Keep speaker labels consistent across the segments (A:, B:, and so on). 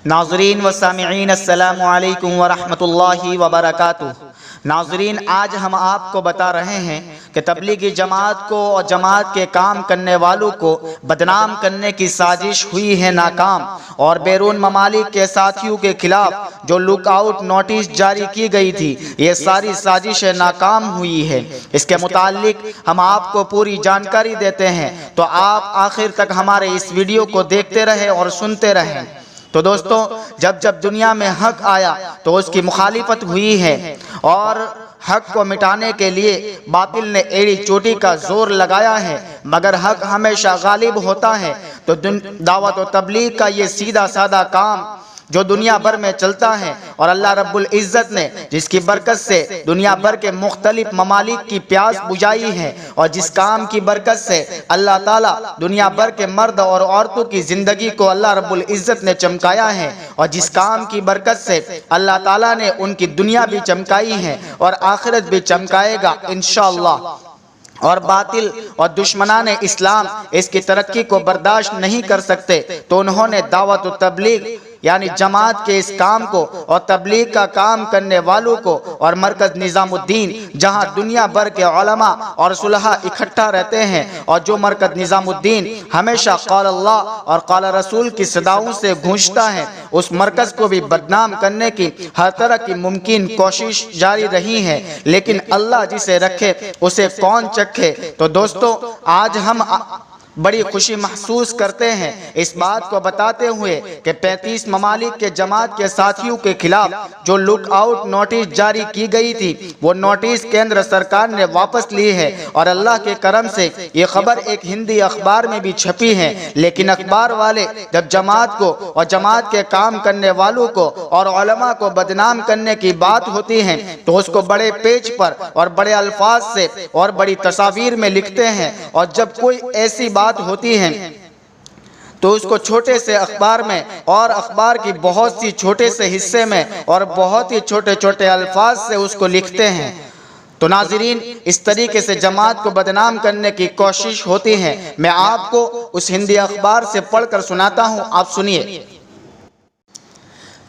A: ناظرین و سامعین السلام علیکم ورحمۃ اللہ وبرکاتہ۔ ناظرین، آج ہم آپ کو بتا رہے ہیں کہ تبلیغی جماعت کو اور جماعت کے کام کرنے والوں کو بدنام کرنے کی سازش ہوئی ہے ناکام، اور بیرون ممالک کے ساتھیوں کے خلاف جو لک آؤٹ نوٹس جاری کی گئی تھی، یہ ساری سازشیں ناکام ہوئی ہے۔ اس کے متعلق ہم آپ کو پوری جانکاری دیتے ہیں، تو آپ آخر تک ہمارے اس ویڈیو کو دیکھتے رہیں اور سنتے رہیں۔ تو دوستو، جب دنیا میں حق آیا تو اس کی مخالفت ہوئی ہے، اور حق کو مٹانے کے لیے باطل نے ایڑی چوٹی کا زور لگایا ہے، مگر حق ہمیشہ غالب ہوتا ہے۔ تو دعوت و تبلیغ کا یہ سیدھا سادہ کام جو دنیا بھر میں چلتا ہے، اور اللہ رب العزت نے جس کی برکت سے دنیا بھر کے مختلف ممالک کی پیاس بجھائی ہے، اور جس کام کی برکت سے اللہ تعالیٰ دنیا بھر کے مرد اور عورتوں کی زندگی کو اللہ رب العزت نے چمکایا ہے، اور جس کام کی برکت سے اللہ تعالیٰ نے ان کی دنیا بھی چمکائی ہے اور آخرت بھی چمکائے گا انشاءاللہ، اور باطل اور دشمنان اسلام اس کی ترقی کو برداشت نہیں کر سکتے، تو انہوں نے دعوت و تبلیغ یعنی جماعت کے اس کام کو اور تبلیغ کا کام کرنے والوں کو اور مرکز نظام الدین، جہاں دنیا بھر کے علماء اور صلحاء اکٹھا رہتے ہیں، اور جو مرکز نظام الدین ہمیشہ قال اللہ اور قال رسول کی صداؤں سے گونجتا ہے، اس مرکز کو بھی بدنام کرنے کی ہر طرح کی ممکن کوشش جاری رہی ہے، لیکن اللہ جسے رکھے اسے کون چکھے۔ تو دوستو، آج ہم بڑی خوشی محسوس کرتے ہیں اس بات کو بتاتے ہوئے کہ 35 ممالک کے جماعت کے ساتھیوں کے خلاف جو لک آؤٹ نوٹس جاری کی گئی تھی، وہ نوٹس کیندر سرکار نے واپس لی ہے، اور اللہ کے کرم سے یہ خبر ایک ہندی اخبار میں بھی چھپی ہے۔ لیکن اخبار والے جب جماعت کو اور جماعت کے کام کرنے والوں کو اور علماء کو بدنام کرنے کی بات ہوتی ہے، تو اس کو بڑے پیج پر اور بڑے الفاظ سے اور بڑی تصاویر میں لکھتے ہیں، اور جب کوئی ایسی بات ہوتی ہے تو اس کو چھوٹے سے اخبار میں اور اخبار کی بہت سی چھوٹے سے حصے میں اور بہت ہی چھوٹے چھوٹے الفاظ سے اس کو لکھتے ہیں۔ تو ناظرین، اس طریقے سے جماعت کو بدنام کرنے کی کوشش ہوتی ہے۔ میں آپ کو اس ہندی اخبار سے پڑھ کر سناتا ہوں، آپ سنیے۔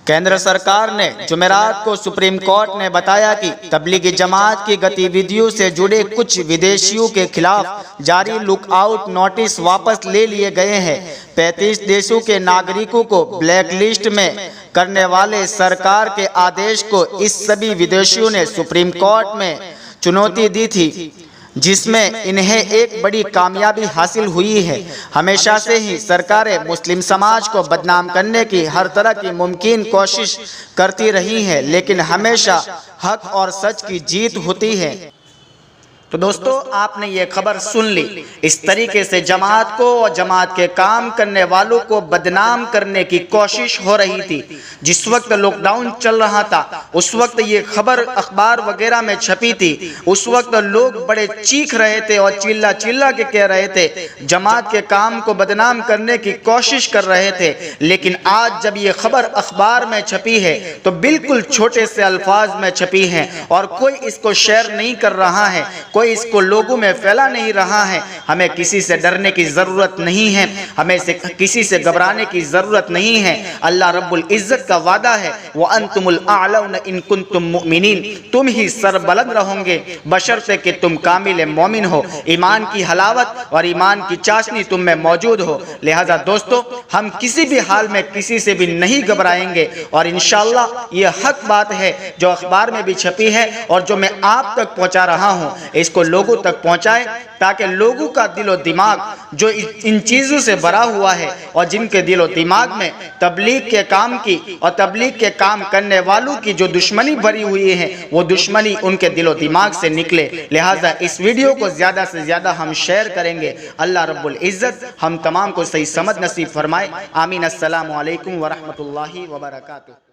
A: کیندر سرکار نے جمعرات کو سپریم کورٹ نے بتایا کہ تبلیغی جماعت کی گتی ویدیو سے جڑے کچھ ودیشیوں کے خلاف جاری لک آؤٹ نوٹس واپس لے لیے گئے ہیں۔ 35 دیشوں کے ناگرکوں کو بلیک لسٹ میں کرنے والے سرکار کے آدیش کو اس سبھی ودیشیوں نے سپریم کورٹ میں چنوتی دی تھی، جس میں انہیں ایک بڑی کامیابی حاصل ہوئی ہے۔ ہمیشہ سے ہی سرکاریں مسلم سماج کو بدنام کرنے کی ہر طرح کی ممکن کوشش کرتی رہی ہیں، لیکن ہمیشہ حق اور سچ کی جیت ہوتی ہے۔ تو دوستو، آپ نے یہ خبر سن لی۔ اس طریقے سے جماعت کو اور جماعت کے کام کرنے والوں کو بدنام کرنے کی کوشش ہو رہی تھی۔ جس وقت لاک ڈاؤن چل رہا تھا، اس وقت یہ خبر اخبار وغیرہ میں چھپی تھی۔ اس وقت لوگ بڑے چیخ رہے تھے اور چلا چلا کے کہہ رہے تھے، جماعت کے کام کو بدنام کرنے کی کوشش کر رہے تھے۔ لیکن آج جب یہ خبر اخبار میں چھپی ہے تو بالکل چھوٹے سے الفاظ میں چھپی ہے، اور کوئی اس کو شیئر نہیں کر رہا ہے، کوئی اس کو لوگوں میں پھیلا نہیں رہا ہے۔ ہمیں کسی سے ڈرنے کی ضرورت نہیں ہے، ہمیں کسی سے گھبرانے کی ضرورت نہیں ہے۔ اللہ رب العزت کا وعدہ ہے، وَأَنْتُمُ الْأَعْلَوْنَ إِن كُنتُم مُؤْمِنِينَ، تم ہی سربلند رہو گے بشرطے کہ تم کامل مومن ہو، ایمان کی حلاوت اور ایمان کی چاشنی تم میں موجود ہو۔ لہذا دوستو، ہم کسی بھی حال میں کسی سے بھی نہیں گھبرائیں گے، اور انشاءاللہ یہ حق بات ہے جو اخبار میں بھی چھپی ہے اور جو میں آپ تک پہنچا رہا ہوں، اس کو لوگوں تک پہنچائیں، تاکہ لوگوں کا دل و دماغ جو ان چیزوں سے بھرا ہوا ہے، اور جن کے دل و دماغ میں تبلیغ کے کام کی اور تبلیغ کے کام کرنے والوں کی جو دشمنی بھری ہوئی ہے، وہ دشمنی ان کے دل و دماغ سے نکلے۔ لہٰذا اس ویڈیو کو زیادہ سے زیادہ ہم شیئر کریں گے۔ اللہ رب العزت ہم تمام کو صحیح سمجھ نصیب فرمائے۔ آمین۔ السلام علیکم ورحمۃ اللہ وبرکاتہ۔